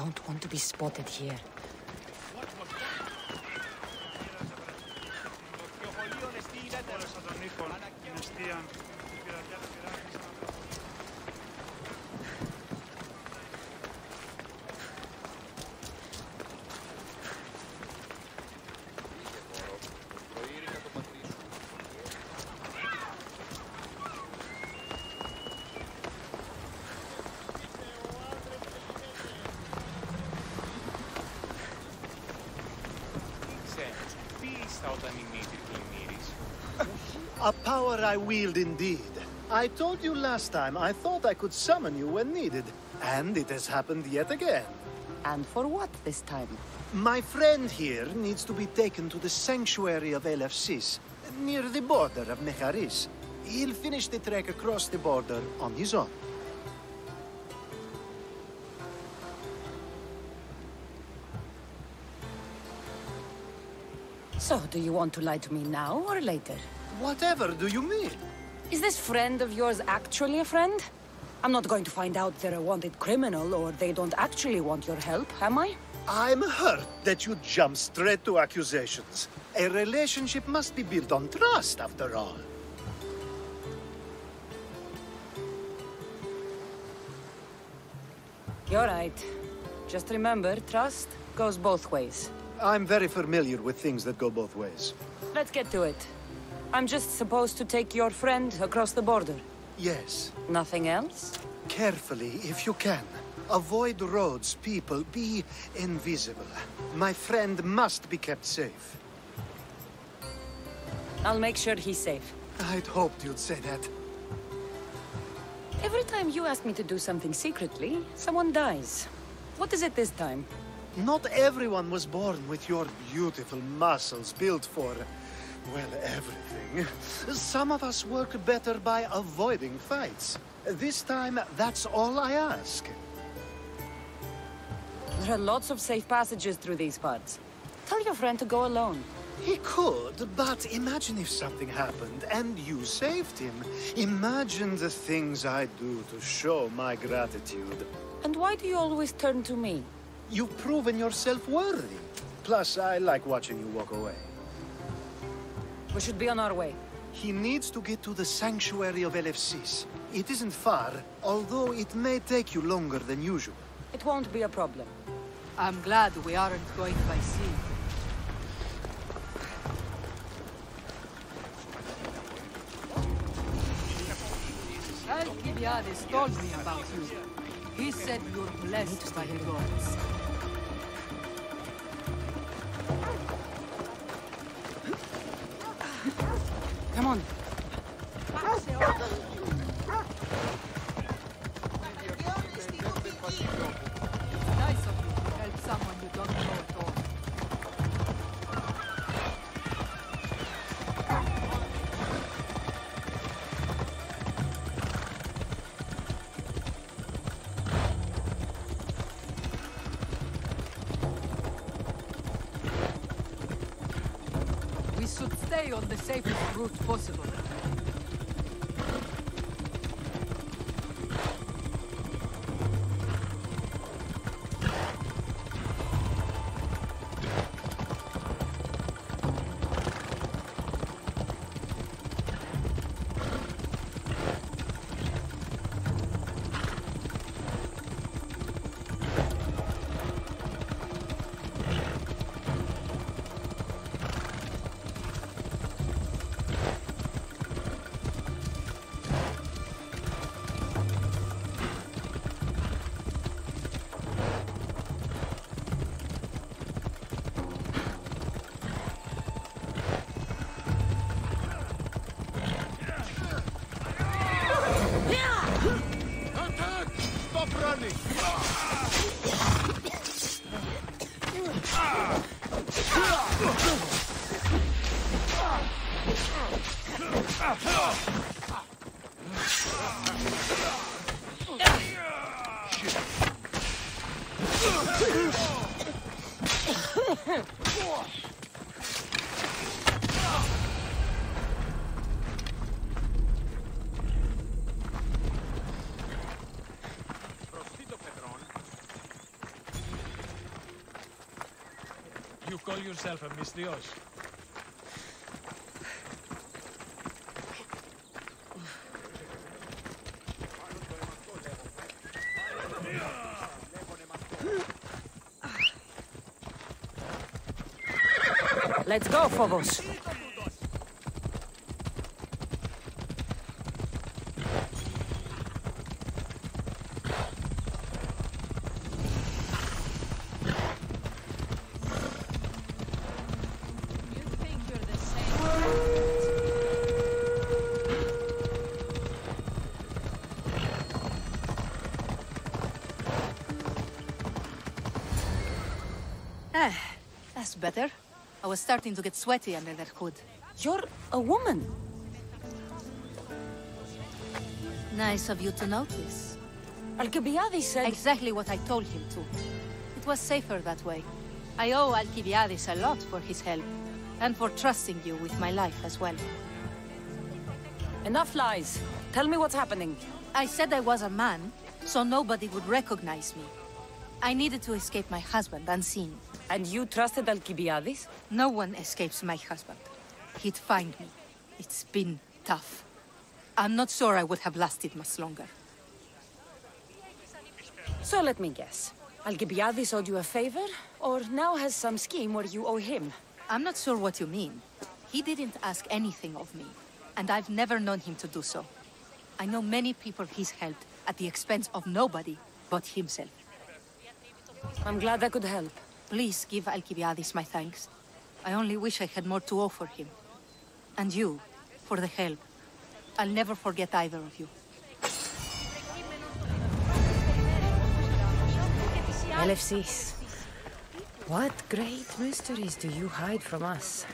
don't want to be spotted here. A power I wield indeed. I told you last time I thought I could summon you when needed. And it has happened yet again. And for what this time? My friend here needs to be taken to the sanctuary of Elefsis, near the border of Mecharis. He'll finish the trek across the border on his own. So, do you want to lie to me now or later? Whatever do you mean? Is this friend of yours actually a friend? I'm not going to find out they're a wanted criminal or they don't actually want your help, am I? I'm hurt that you jump straight to accusations. A relationship must be built on trust, after all. You're right. Just remember, trust goes both ways. I'm very familiar with things that go both ways. Let's get to it. I'm just supposed to take your friend across the border. Yes. Nothing else? Carefully, if you can. Avoid roads, people. Be invisible. My friend must be kept safe. I'll make sure he's safe. I'd hoped you'd say that. Every time you ask me to do something secretly, someone dies. What is it this time? Not everyone was born with your beautiful muscles built for, well, everything. Some of us work better by avoiding fights. This time, that's all I ask. There are lots of safe passages through these parts. Tell your friend to go alone. He could, but imagine if something happened and you saved him. Imagine the things I'd do to show my gratitude. And why do you always turn to me? You've proven yourself worthy. Plus, I like watching you walk away. We should be on our way. He needs to get to the sanctuary of Elefsis. It isn't far, although it may take you longer than usual. It won't be a problem. I'm glad we aren't going by sea. Alcibiades told me about you. He said you're blessed by the gods. Come on. It's nice of you to help someone you don't know at all. We should stay on the safest route possible. You call yourself a Misdios? Let's go, Phobos. That's better. I was starting to get sweaty under that hood. You're a woman. Nice of you to notice. Alcibiades said... Exactly what I told him to. It was safer that way. I owe Alcibiades a lot for his help, and for trusting you with my life as well. Enough lies. Tell me what's happening. I said I was a man, so nobody would recognize me. I needed to escape my husband unseen. And you trusted Alcibiades? No one escapes my husband. He'd find me. It's been tough. I'm not sure I would have lasted much longer. So let me guess. Alcibiades owed you a favor, or now has some scheme where you owe him? I'm not sure what you mean. He didn't ask anything of me, and I've never known him to do so. I know many people he's helped at the expense of nobody but himself. I'm glad I could help. Please give Alcibiades my thanks. I only wish I had more to offer him. And you, for the help. I'll never forget either of you. LFCs. What great mysteries do you hide from us?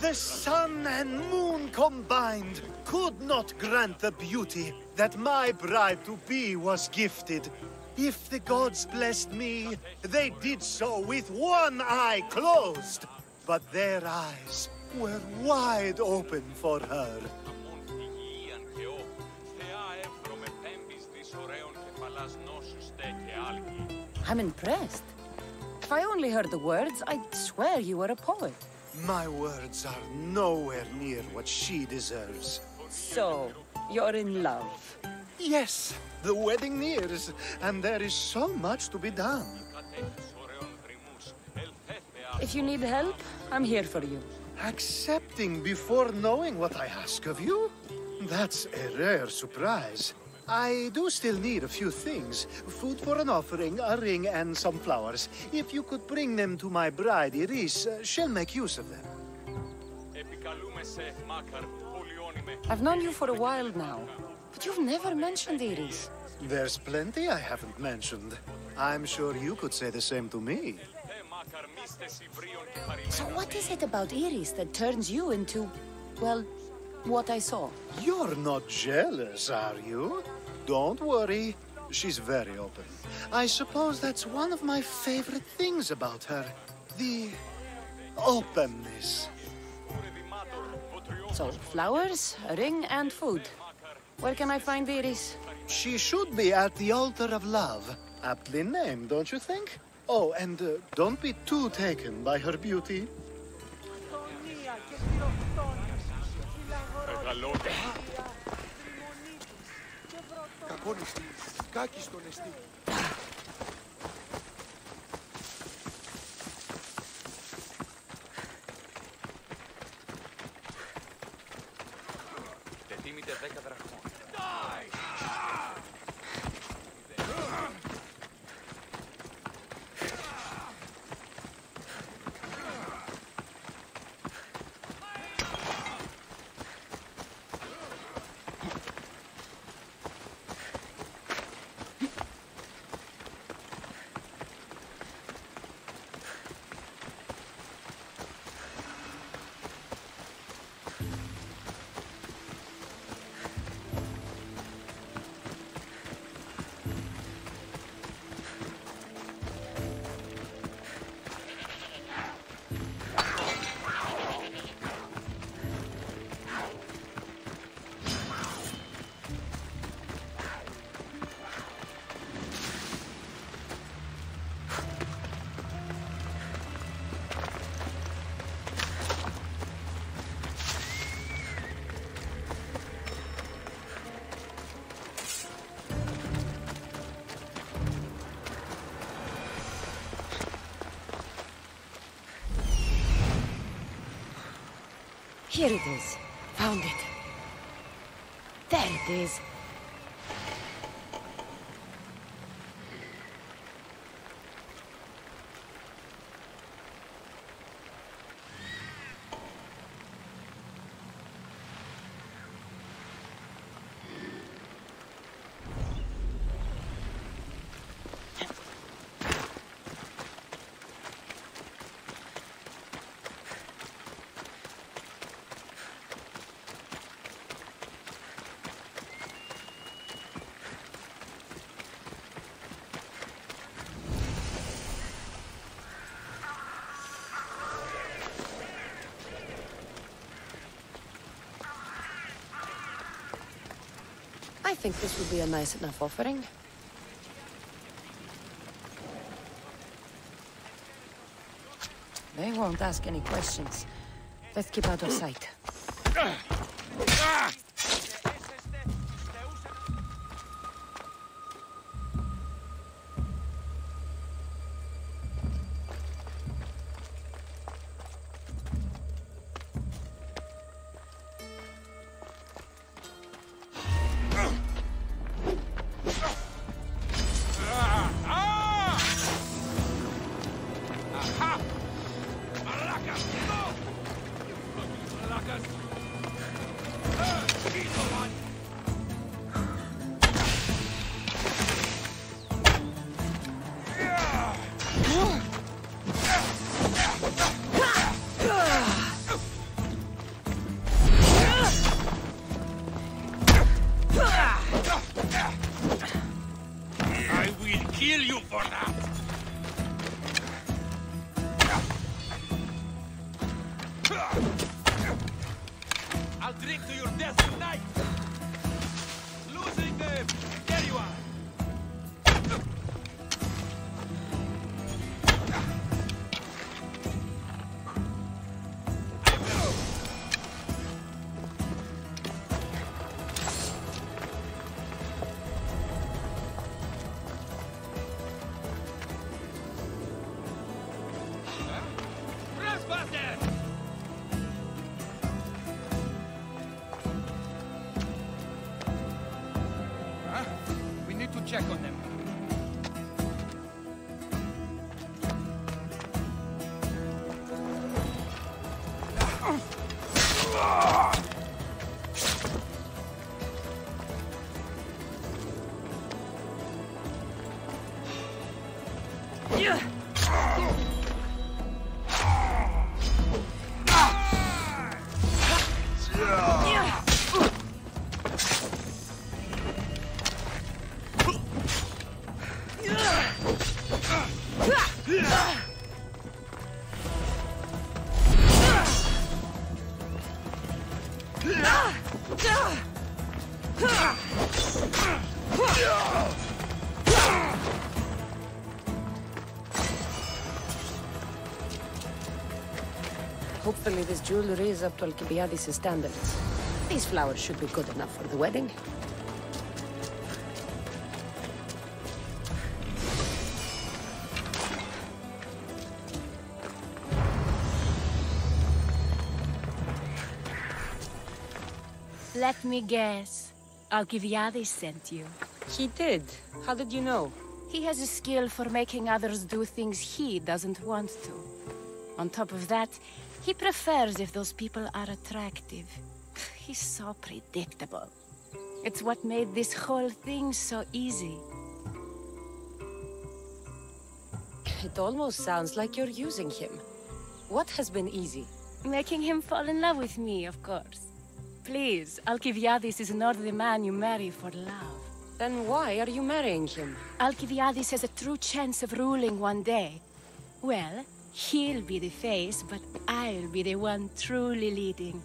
The sun and moon combined could not grant the beauty that my bride-to-be was gifted. If the gods blessed me, they did so with one eye closed. But their eyes were wide open for her. I'm impressed. If I only heard the words, I'd swear you were a poet. My words are nowhere near what she deserves. So, you're in love? Yes, the wedding nears, and there is so much to be done. If you need help, I'm here for you. Accepting before knowing what I ask of you? That's a rare surprise. I do still need a few things. Food for an offering, a ring, and some flowers. If you could bring them to my bride, Iris, she'll make use of them. I've known you for a while now, but you've never mentioned Iris. There's plenty I haven't mentioned. I'm sure you could say the same to me. So what is it about Iris that turns you into, well, what I saw? You're not jealous, are you? Don't worry. She's very open. I suppose that's one of my favorite things about her. The openness. So, flowers, a ring, and food. Where can I find Iris? She should be at the altar of love. Aptly named, don't you think? Oh, and don't be too taken by her beauty. Here it is. Found it. There it is. I think this would be a nice enough offering. They won't ask any questions. Let's keep out of sight. Kill you for that! I'll drink to your death tonight! Losing them! There you are! Check on them. Hopefully this jewelry is up to Alcibiades' standards. These flowers should be good enough for the wedding. Let me guess. Alcibiades sent you. He did. How did you know? He has a skill for making others do things he doesn't want to. On top of that, he prefers if those people are attractive. He's so predictable. It's what made this whole thing so easy. It almost sounds like you're using him. What has been easy? Making him fall in love with me, of course. Please, Alcibiades is not the man you marry for love. Then why are you marrying him? Alcibiades has a true chance of ruling one day. Well, he'll be the face, but I'll be the one truly leading.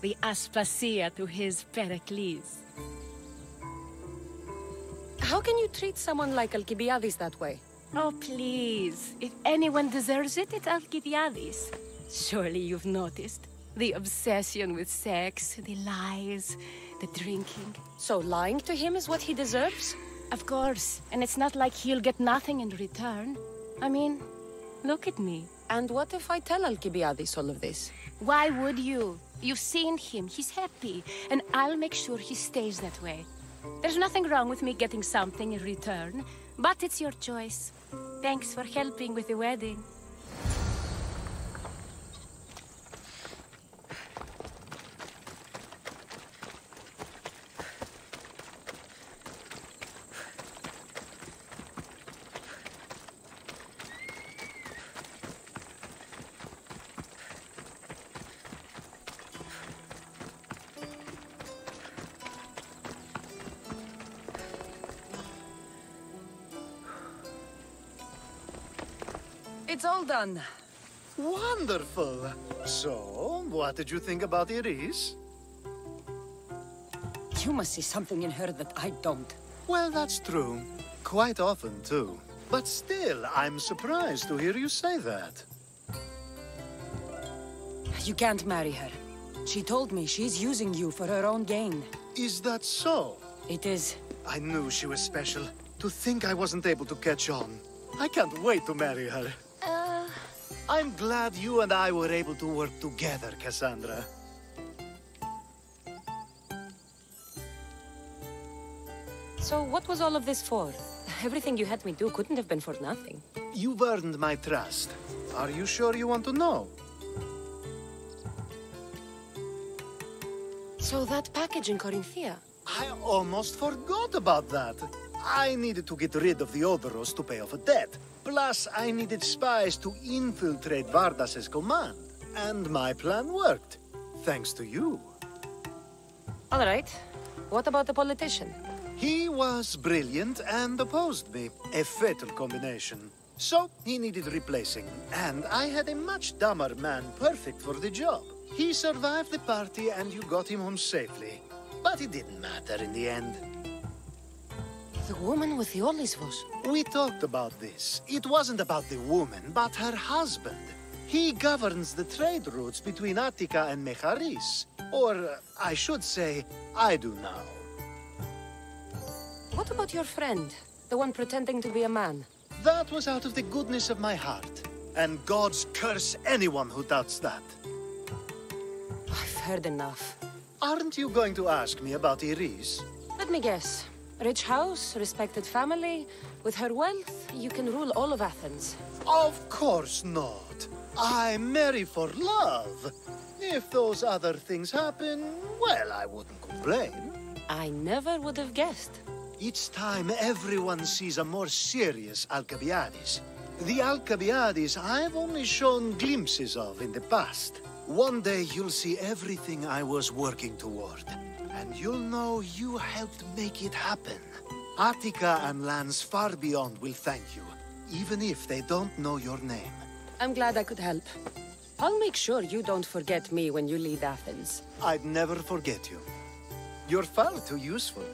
The Aspasia to his Pericles. How can you treat someone like Alcibiades that way? Oh, please. If anyone deserves it, it's Alcibiades. Surely you've noticed. The obsession with sex, the lies, the drinking. So lying to him is what he deserves? Of course. And it's not like he'll get nothing in return. I mean, look at me. And what if I tell Alcibiades all of this? Why would you? You've seen him. He's happy. And I'll make sure he stays that way. There's nothing wrong with me getting something in return, but it's your choice. Thanks for helping with the wedding. It's all done. Wonderful. So, what did you think about Iris? You must see something in her that I don't. Well, that's true. Quite often, too. But still, I'm surprised to hear you say that. You can't marry her. She told me she's using you for her own gain. Is that so? It is. I knew she was special. To think I wasn't able to catch on. I can't wait to marry her. I'm glad you and I were able to work together, Cassandra. So what was all of this for? Everything you had me do couldn't have been for nothing. You've earned my trust. Are you sure you want to know? So that package in Corinthia? I almost forgot about that. I needed to get rid of the Odoros to pay off a debt. Plus, I needed spies to infiltrate Vardas's command. And my plan worked. Thanks to you. All right. What about the politician? He was brilliant and opposed me. A fatal combination. So, he needed replacing. And I had a much dumber man perfect for the job. He survived the party and you got him home safely. But it didn't matter in the end. The woman with the Olisvos. We talked about this. It wasn't about the woman, but her husband. He governs the trade routes between Attica and Mecharis. Or, I should say, I do now. What about your friend? The one pretending to be a man? That was out of the goodness of my heart. And God's curse anyone who doubts that. I've heard enough. Aren't you going to ask me about Iris? Let me guess. Rich house, respected family. With her wealth, you can rule all of Athens. Of course not. I marry for love. If those other things happen, well, I wouldn't complain. I never would have guessed. Each time everyone sees a more serious Alcibiades. The Alcibiades I've only shown glimpses of in the past. One day you'll see everything I was working toward. And you'll know you helped make it happen. Attica and lands far beyond will thank you, even if they don't know your name. I'm glad I could help. I'll make sure you don't forget me when you leave Athens. I'd never forget you. You're far too useful.